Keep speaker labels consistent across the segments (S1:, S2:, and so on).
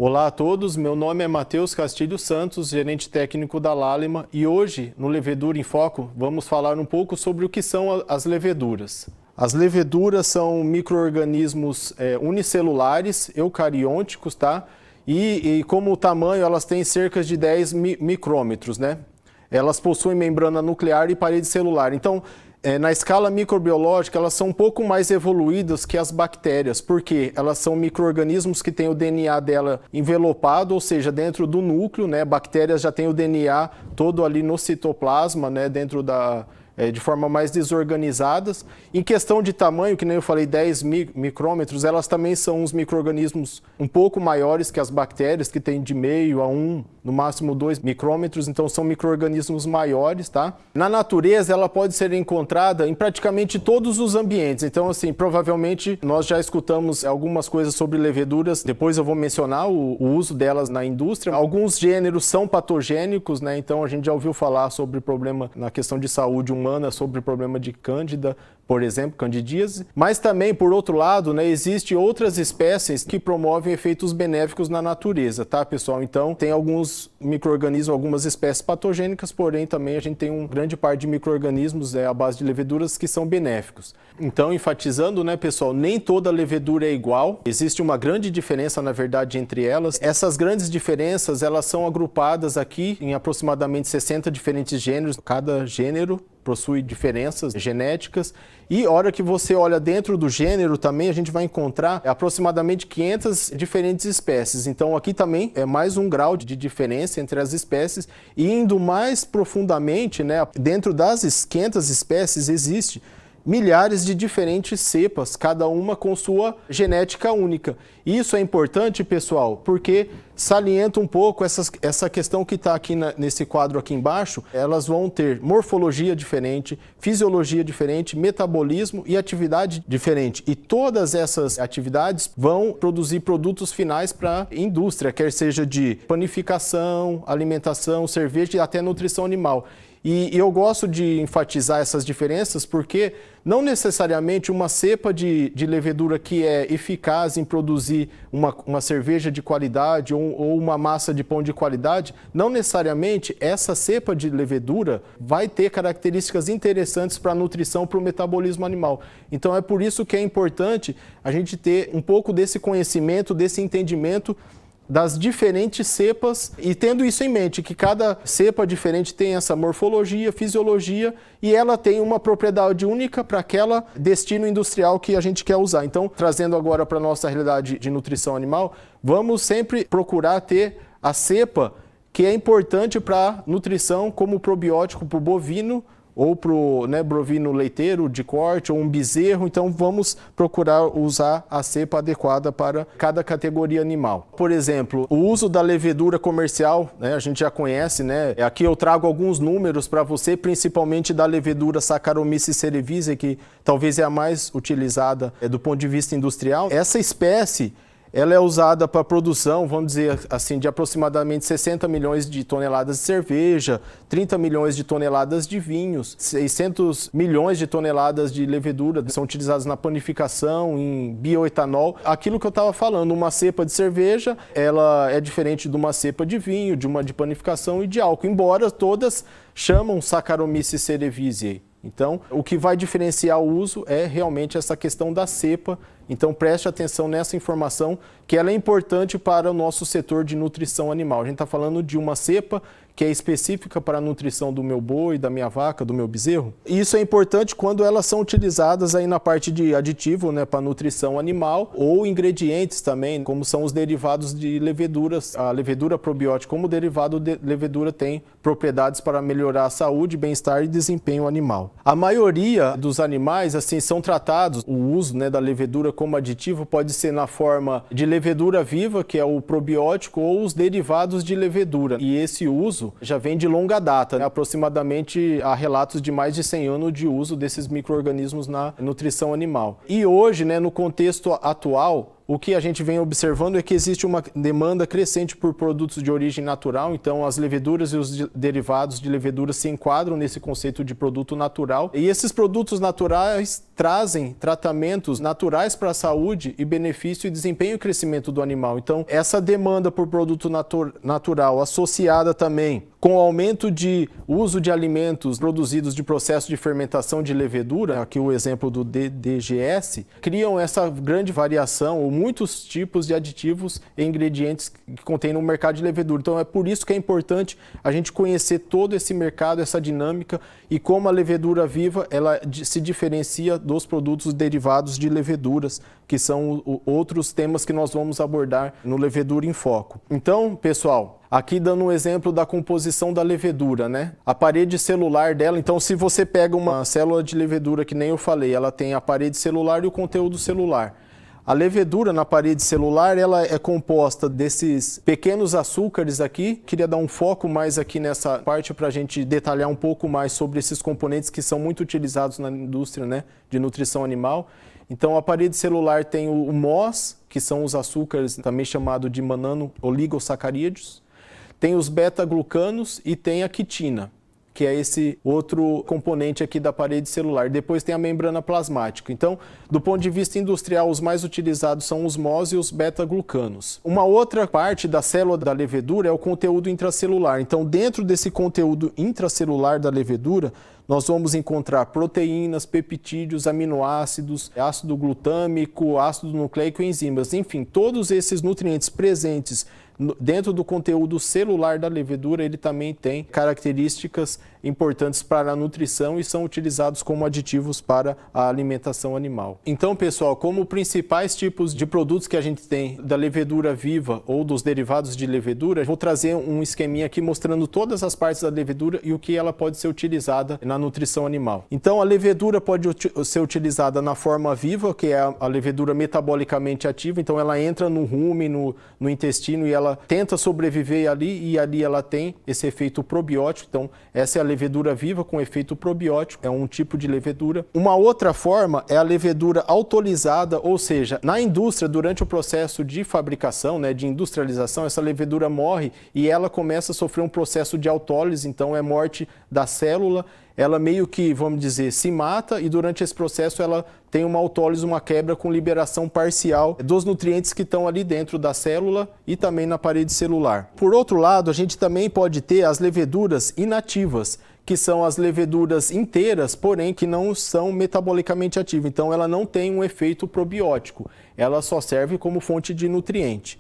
S1: Olá a todos, meu nome é Matheus Castilho Santos, gerente técnico da Lallema, e hoje, no Levedura em Foco, vamos falar um pouco sobre o que são as leveduras. As leveduras são micro-organismos unicelulares, eucariôticos, tá? E como tamanho, elas têm cerca de 10 micrômetros, né? Elas possuem membrana nuclear e parede celular. Então, na escala microbiológica, elas são um pouco mais evoluídas que as bactérias, porque elas são micro-organismos que têm o DNA dela envelopado, ou seja, dentro do núcleo, né? Bactérias já têm o DNA todo ali no citoplasma, né? Dentro de forma mais desorganizadas. Em questão de tamanho, que nem eu falei, 10 micrômetros, elas também são uns micro-organismos um pouco maiores que as bactérias, que têm de meio a 1, no máximo 2 micrômetros, então são micro-organismos maiores, tá? Na natureza, ela pode ser encontrada em praticamente todos os ambientes. Então, assim, provavelmente nós já escutamos algumas coisas sobre leveduras, depois eu vou mencionar o uso delas na indústria. Alguns gêneros são patogênicos, né? Então a gente já ouviu falar sobre problema na questão de saúde humana, sobre problema de cândida, por exemplo, candidíase. Mas também, por outro lado, né, existem outras espécies que promovem efeitos benéficos na natureza, tá, pessoal? Então, tem alguns micro-organismos, algumas espécies patogênicas, porém também a gente tem uma grande parte de micro-organismos à base de leveduras que são benéficos. Então, enfatizando, né, pessoal, nem toda levedura é igual. Existe uma grande diferença, na verdade, entre elas. Essas grandes diferenças, elas são agrupadas aqui em aproximadamente 60 diferentes gêneros. Cada gênero possui diferenças genéticas e, hora que você olha dentro do gênero também, a gente vai encontrar aproximadamente 500 diferentes espécies. Então aqui também é mais um grau de diferença entre as espécies, e indo mais profundamente, né, dentro das 500 espécies existe milhares de diferentes cepas, cada uma com sua genética única. Isso é importante, pessoal, porque salienta um pouco essa questão que está aqui nesse quadro aqui embaixo. Elas vão ter morfologia diferente, fisiologia diferente, metabolismo e atividade diferente. E todas essas atividades vão produzir produtos finais para a indústria, quer seja de panificação, alimentação, cerveja e até nutrição animal. E eu gosto de enfatizar essas diferenças porque não necessariamente uma cepa de levedura que é eficaz em produzir uma cerveja de qualidade ou uma massa de pão de qualidade, não necessariamente essa cepa de levedura vai ter características interessantes para a nutrição, para o metabolismo animal. Então é por isso que é importante a gente ter um pouco desse conhecimento, desse entendimento das diferentes cepas, e tendo isso em mente, que cada cepa diferente tem essa morfologia, fisiologia, e ela tem uma propriedade única para aquela destino industrial que a gente quer usar. Então, trazendo agora para a nossa realidade de nutrição animal, vamos sempre procurar ter a cepa que é importante para nutrição, como probiótico para o bovino, ou para o bovino leiteiro de corte, ou um bezerro. Então vamos procurar usar a cepa adequada para cada categoria animal. Por exemplo, o uso da levedura comercial, né, a gente já conhece, né? Aqui eu trago alguns números para você, principalmente da levedura Saccharomyces cerevisiae, que talvez é a mais utilizada do ponto de vista industrial. Essa espécie, ela é usada para a produção, vamos dizer assim, de aproximadamente 60 milhões de toneladas de cerveja, 30 milhões de toneladas de vinhos, 600 milhões de toneladas de levedura são utilizadas na panificação, em bioetanol. Aquilo que eu estava falando, uma cepa de cerveja, ela é diferente de uma cepa de vinho, de uma de panificação e de álcool, embora todas chamam Saccharomyces cerevisiae. Então, o que vai diferenciar o uso é realmente essa questão da cepa. Então, preste atenção nessa informação, que ela é importante para o nosso setor de nutrição animal. A gente está falando de uma cepa que é específica para a nutrição do meu boi, da minha vaca, do meu bezerro. E isso é importante quando elas são utilizadas aí na parte de aditivo, né, para nutrição animal, ou ingredientes também, como são os derivados de leveduras. A levedura probiótica, como derivado de levedura, tem propriedades para melhorar a saúde, bem-estar e desempenho animal. A maioria dos animais, assim, são tratados, o uso, né, da levedura como aditivo pode ser na forma de levedura viva, que é o probiótico, ou os derivados de levedura. E esse uso já vem de longa data, né? Aproximadamente há relatos de mais de 100 anos de uso desses micro-organismos na nutrição animal. E hoje, né, no contexto atual, o que a gente vem observando é que existe uma demanda crescente por produtos de origem natural, então as leveduras e os derivados de levedura se enquadram nesse conceito de produto natural. E esses produtos naturais trazem tratamentos naturais para a saúde e benefício e desempenho e crescimento do animal. Então, essa demanda por produto natural associada também com o aumento de uso de alimentos produzidos de processo de fermentação de levedura, aqui o exemplo do DDGS, criam essa grande variação ou muitos tipos de aditivos e ingredientes que contém no mercado de levedura. Então é por isso que é importante a gente conhecer todo esse mercado, essa dinâmica e como a levedura viva ela se diferencia dos produtos derivados de leveduras, que são outros temas que nós vamos abordar no Levedura em Foco. Então, pessoal, aqui dando um exemplo da composição da levedura, né? A parede celular dela, então se você pega uma célula de levedura que nem eu falei, ela tem a parede celular e o conteúdo celular. A levedura na parede celular, ela é composta desses pequenos açúcares aqui. Queria dar um foco mais aqui nessa parte para a gente detalhar um pouco mais sobre esses componentes que são muito utilizados na indústria, né, de nutrição animal. Então, a parede celular tem o MOS, que são os açúcares, também chamado de manano-oligosacarídeos. Tem os beta-glucanos e tem a quitina, que é esse outro componente aqui da parede celular. Depois tem a membrana plasmática. Então, do ponto de vista industrial, os mais utilizados são os MOS e os beta-glucanos. Uma outra parte da célula da levedura é o conteúdo intracelular. Então, dentro desse conteúdo intracelular da levedura, nós vamos encontrar proteínas, peptídeos, aminoácidos, ácido glutâmico, ácido nucleico e enzimas. Enfim, todos esses nutrientes presentes dentro do conteúdo celular da levedura, ele também tem características importantes para a nutrição e são utilizados como aditivos para a alimentação animal. Então, pessoal, como principais tipos de produtos que a gente tem da levedura viva ou dos derivados de levedura, vou trazer um esqueminha aqui mostrando todas as partes da levedura e o que ela pode ser utilizada na nutrição animal. Então, a levedura pode ser utilizada na forma viva, que é a levedura metabolicamente ativa, então ela entra no rumen, no intestino e ela tenta sobreviver ali e ali ela tem esse efeito probiótico. Então, essa é a levedura viva com efeito probiótico, é um tipo de levedura. Uma outra forma é a levedura autolizada, ou seja, na indústria, durante o processo de fabricação, né, de industrialização, essa levedura morre e ela começa a sofrer um processo de autólise, então é morte da célula, ela meio que, vamos dizer, se mata e durante esse processo ela tem uma autólise, uma quebra com liberação parcial dos nutrientes que estão ali dentro da célula e também na parede celular. Por outro lado, a gente também pode ter as leveduras inativas, que são as leveduras inteiras, porém que não são metabolicamente ativas. Então ela não tem um efeito probiótico, ela só serve como fonte de nutriente.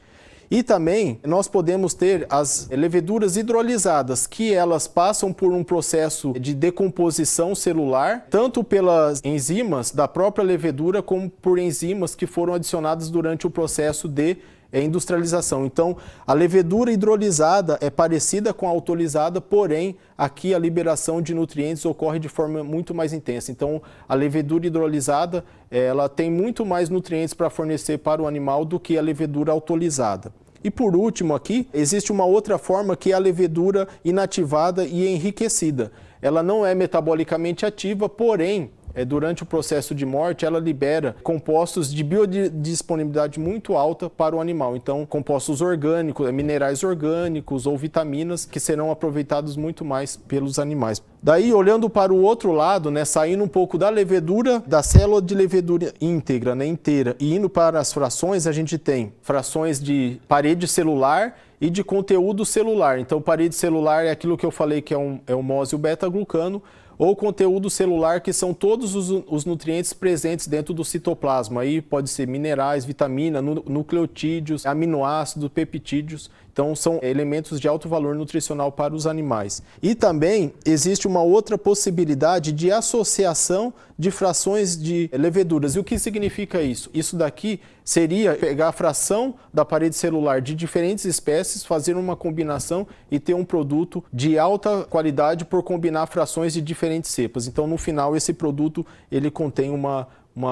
S1: E também nós podemos ter as leveduras hidrolisadas, que elas passam por um processo de decomposição celular, tanto pelas enzimas da própria levedura, como por enzimas que foram adicionadas durante o processo de industrialização. Então, a levedura hidrolisada é parecida com a autolizada, porém, aqui a liberação de nutrientes ocorre de forma muito mais intensa. Então, a levedura hidrolisada, ela tem muito mais nutrientes para fornecer para o animal do que a levedura autolizada. E por último aqui, existe uma outra forma que é a levedura inativada e enriquecida. Ela não é metabolicamente ativa, porém, durante o processo de morte, ela libera compostos de biodisponibilidade muito alta para o animal. Então, compostos orgânicos, minerais orgânicos ou vitaminas que serão aproveitados muito mais pelos animais. Daí, olhando para o outro lado, né, saindo um pouco da levedura, da célula de levedura íntegra, né, inteira, e indo para as frações, a gente tem frações de parede celular e de conteúdo celular. Então, parede celular é aquilo que eu falei que é o MOS e o beta-glucano, ou conteúdo celular, que são todos os nutrientes presentes dentro do citoplasma. Aí pode ser minerais, vitamina, nucleotídeos, aminoácidos, peptídeos. Então, são elementos de alto valor nutricional para os animais. E também existe uma outra possibilidade de associação de frações de leveduras. E o que significa isso? Isso daqui seria pegar a fração da parede celular de diferentes espécies, fazer uma combinação e ter um produto de alta qualidade por combinar frações de diferentes cepas. Então, no final, esse produto ele contém uma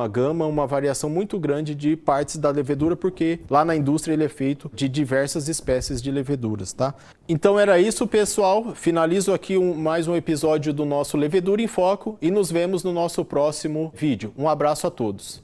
S1: gama, uma variação muito grande de partes da levedura, porque lá na indústria ele é feito de diversas espécies de leveduras, tá? Então era isso, pessoal. Finalizo aqui mais um episódio do nosso Levedura em Foco e nos vemos no nosso próximo vídeo. Um abraço a todos.